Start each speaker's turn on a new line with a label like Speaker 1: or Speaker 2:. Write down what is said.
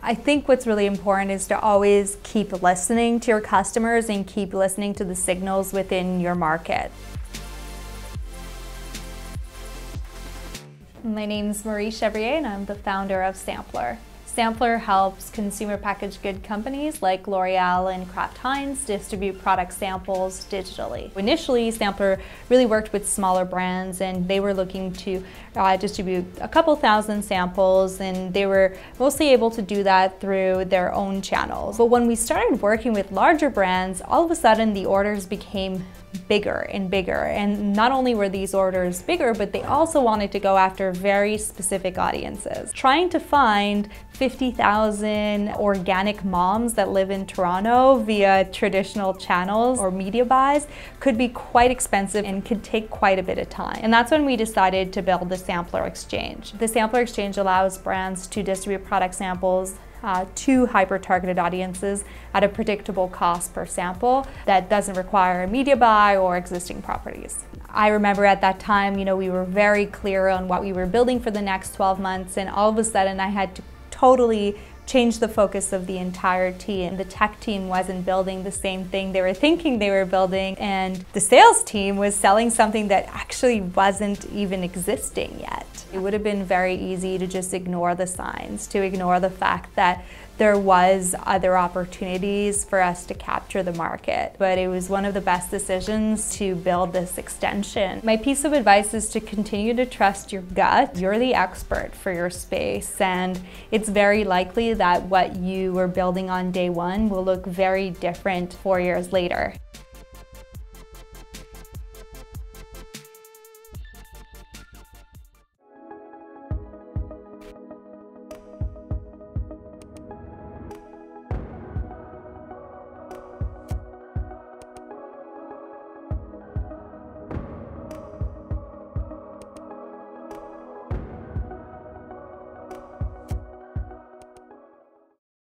Speaker 1: I think what's really important is to always keep listening to your customers and keep listening to the signals within your market. My name is Marie Chevrier and I'm the founder of Sampler. Sampler helps consumer packaged good companies like L'Oreal and Kraft Heinz distribute product samples digitally. Initially, Sampler really worked with smaller brands and they were looking to distribute a couple thousand samples, and they were mostly able to do that through their own channels. But when we started working with larger brands, all of a sudden the orders became bigger and bigger. And not only were these orders bigger, but they also wanted to go after very specific audiences. Trying to find 50,000 organic moms that live in Toronto via traditional channels or media buys could be quite expensive and could take quite a bit of time. And that's when we decided to build the Sampler Exchange. The Sampler Exchange allows brands to distribute product samples to hyper-targeted audiences at a predictable cost per sample that doesn't require a media buy or existing properties. I remember at that time, we were very clear on what we were building for the next 12 months, and all of a sudden I had to totally change the focus of the entire team. The tech team wasn't building the same thing they were thinking they were building, and the sales team was selling something that actually wasn't even existing yet. It would have been very easy to just ignore the signs, to ignore the fact that there was other opportunities for us to capture the market. But it was one of the best decisions to build this extension. My piece of advice is to continue to trust your gut. You're the expert for your space, and it's very likely that what you were building on day one will look very different 4 years later.